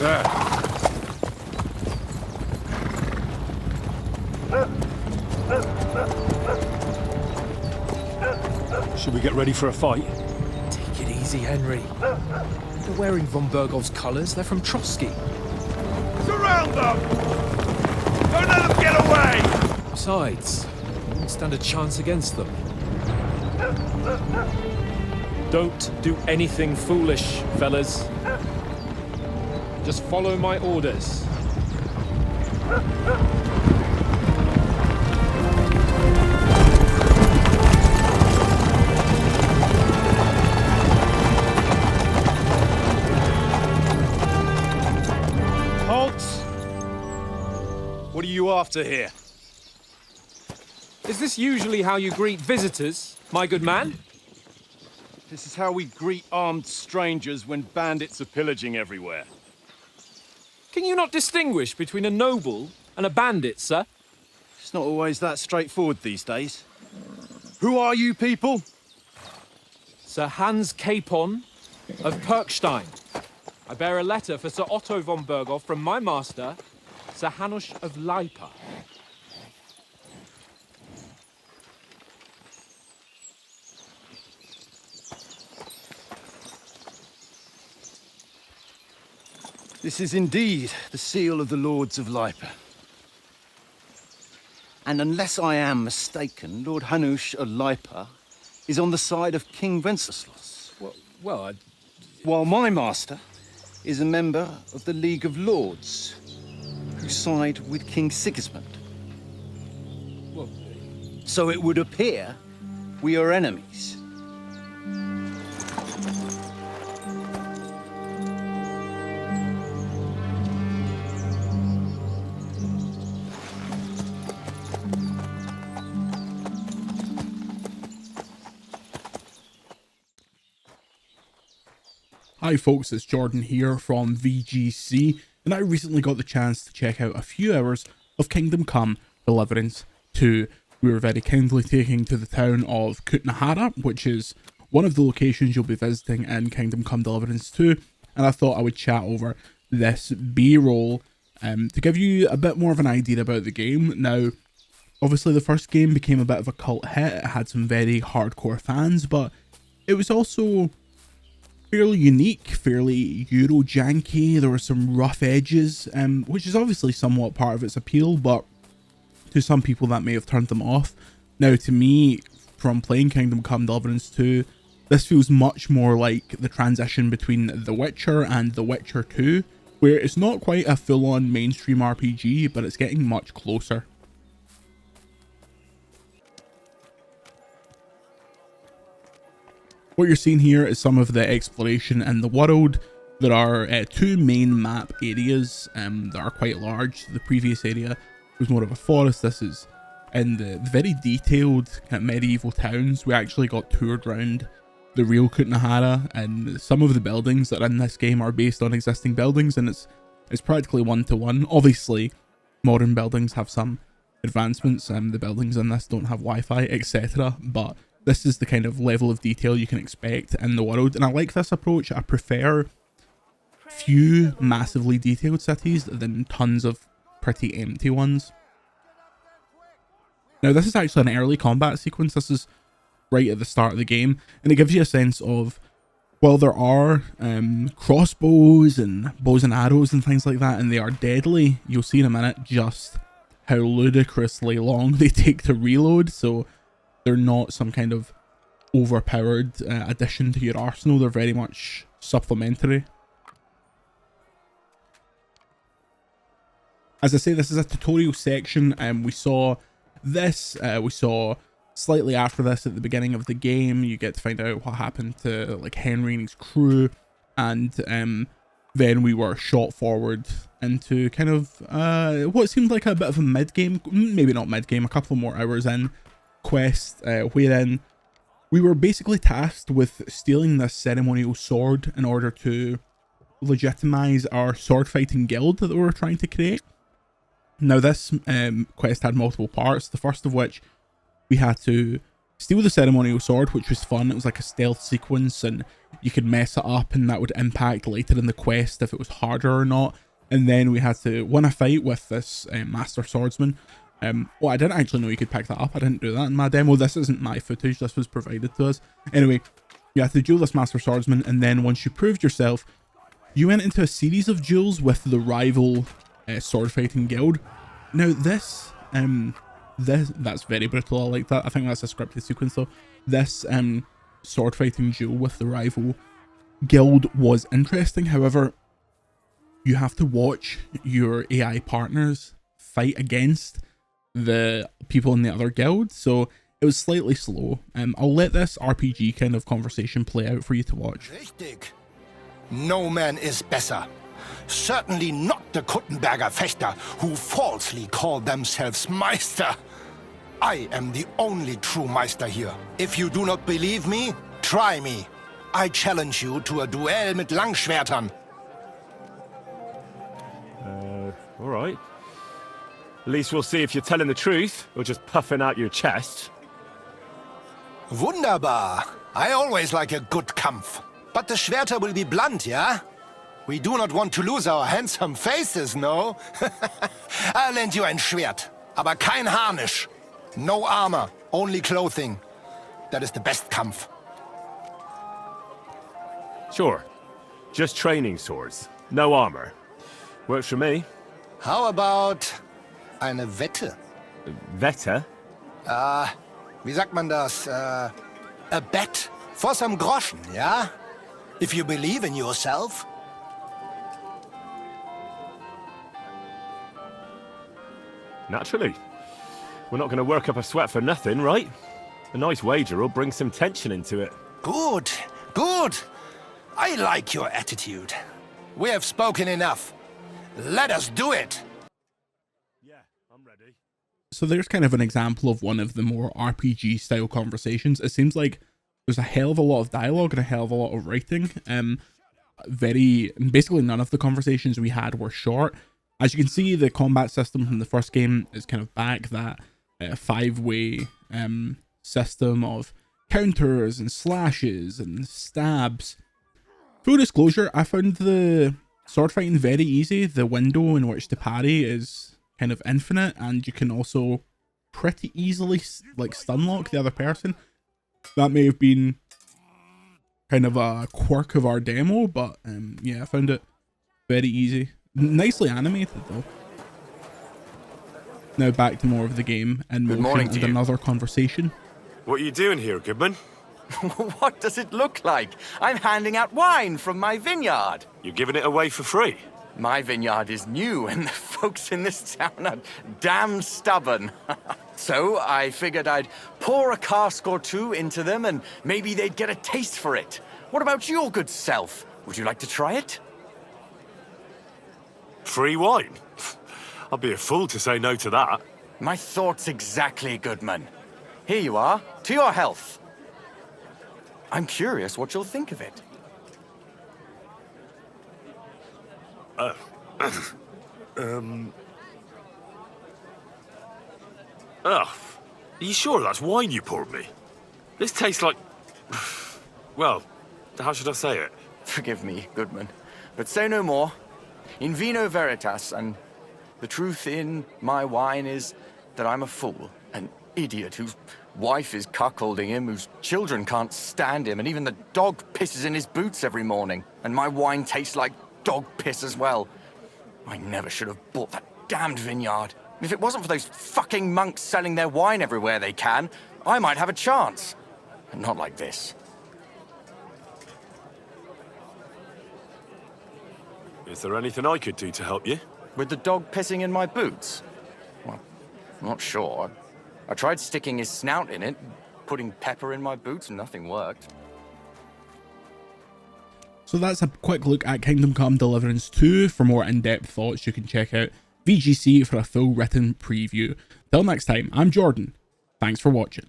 Sir. Should we get ready for a fight? Take it easy, Henry. They're wearing von Bergov's colours. They're from Trotsky. Surround them! Don't let them get away! Besides, we won't stand a chance against them. Don't do anything foolish, fellas. Just follow my orders. Halt! What are you after here? Is this usually how you greet visitors, my good man? This is how we greet armed strangers when bandits are pillaging everywhere. Can you not distinguish between a noble and a bandit, sir? It's not always that straightforward these days. Who are you people? Sir Hans Capon of Perkstein. I bear a letter for Sir Otto von Berghoff from my master, Sir Hanush of Lipa. This is indeed the seal of the Lords of Lipa. And unless I am mistaken, Lord Hanush of Lipa is on the side of King Wenceslas. Well, While my master is a member of the League of Lords, who side with King Sigismund. well, So it would appear we are enemies. Hi folks, it's Jordan here from VGC, and I recently got the chance to check out a few hours of Kingdom Come Deliverance 2. We were very kindly taken to the town of Kutnahara, which is one of the locations you'll be visiting in Kingdom Come Deliverance 2, and I thought I would chat over this B-roll to give you a bit more of an idea about the game. Now, obviously the first game became a bit of a cult hit, it had some very hardcore fans, but it was also fairly unique, fairly Euro-janky. There were some rough edges, which is obviously somewhat part of its appeal, but to some people that may have turned them off. Now, to me, from playing Kingdom Come Deliverance 2, this feels much more like the transition between The Witcher and The Witcher 2, where it's not quite a full-on mainstream RPG, but it's getting much closer. What you're seeing here is some of the exploration in the world. There are two main map areas that are quite large. The previous area was more of a forest. This is in the very detailed kind of medieval towns. We actually got toured around the real Kutnahara, and some of the buildings that are in this game are based on existing buildings, and it's practically one-to-one. Obviously, modern buildings have some advancements, and the buildings in this don't have Wi-Fi, etc. But this is the kind of level of detail you can expect in the world, and I like this approach. I prefer few massively detailed cities than tons of pretty empty ones. Now, this is actually an early combat sequence. This is right at the start of the game, and it gives you a sense of, while there are crossbows and bows and arrows and things like that, and they are deadly, you'll see in a minute just how ludicrously long they take to reload. So they're not some kind of overpowered addition to your arsenal. They're very much supplementary. As I say, this is a tutorial section, and we saw this, we saw slightly after this at the beginning of the game. You get to find out what happened to like Henry and his crew, and then we were shot forward into kind of what seemed like a bit of a mid-game, maybe not mid-game, a couple more hours in quest, wherein we were basically tasked with stealing this ceremonial sword in order to legitimize our sword fighting guild that we were trying to create. Now, this quest had multiple parts, the first of which we had to steal the ceremonial sword, which was fun. It was like a stealth sequence, and you could mess it up, and that would impact later in the quest if it was harder or not. And then we had to win a fight with this master swordsman. Well, I didn't actually know you could pick that up. I didn't do that in my demo. This isn't my footage. This was provided to us. Anyway, you had to duel this master swordsman, and then once you proved yourself, you went into a series of duels with the rival sword fighting guild. Now this that's very brutal. I like that. I think that's a scripted sequence though. This sword fighting duel with the rival guild was interesting. However, you have to watch your AI partners fight against the people in the other guild, so it was slightly slow. I'll let this RPG kind of conversation play out for you to watch. Richtig. No man is besser. Certainly not the Kuttenberger Fechter, who falsely call themselves Meister. I am the only true Meister here. If you do not believe me, try me. I challenge you to a duel mit Langschwertern. All right. At least we'll see if you're telling the truth or just puffing out your chest. Wunderbar. I always like a good Kampf. But the Schwerter will be blunt, yeah? We do not want to lose our handsome faces, no? I'll lend you ein Schwert, aber kein Harnisch. No armor, only clothing. That is the best Kampf. Sure. Just training swords. No armor. Works for me. How about eine Wette? Wette? Wie sagt man das? A bet for some Groschen, yeah? If you believe in yourself. Naturally. We're not going to work up a sweat for nothing, right? A nice wager will bring some tension into it. Good, good. I like your attitude. We have spoken enough. Let us do it. Yeah, I'm ready. So there's kind of an example of one of the more RPG style conversations. It seems like there's a hell of a lot of dialogue and a hell of a lot of writing. Basically none of the conversations we had were short. As you can see, the combat system from the first game is kind of back. That 5-way system of counters and slashes and stabs. Full disclosure, I found the sword fighting very easy. The window in which to parry is kind of infinite, and you can also pretty easily like stunlock the other person. That may have been kind of a quirk of our demo, but yeah, I found it very easy. Nicely animated though. Now back to more of the game and motion and another conversation. What are you doing here, Goodman? What does it look like? I'm handing out wine from my vineyard. You're giving it away for free. My vineyard is new, and the folks in this town are damn stubborn. So I figured I'd pour a cask or two into them, and maybe they'd get a taste for it. What about your good self? Would you like to try it? Free wine? I'd be a fool to say no to that. My thoughts exactly, Goodman. Here you are, to your health. I'm curious what you'll think of it. Are you sure that's wine you poured me? This tastes like... Well, how should I say it? Forgive me, Goodman, but say no more. In vino veritas, and the truth in my wine is that I'm a fool, an idiot whose wife is cuckolding him, whose children can't stand him, and even the dog pisses in his boots every morning. And my wine tastes like dog piss as well. I never should have bought that damned vineyard. If it wasn't for those fucking monks selling their wine everywhere they can, I might have a chance. And not like this. Is there anything I could do to help you? With the dog pissing in my boots? Well, I'm not sure. I tried sticking his snout in it, putting pepper in my boots, and nothing worked. So that's a quick look at Kingdom Come Deliverance 2. For more in-depth thoughts, you can check out VGC for a full written preview. Till next time, I'm Jordan. Thanks for watching.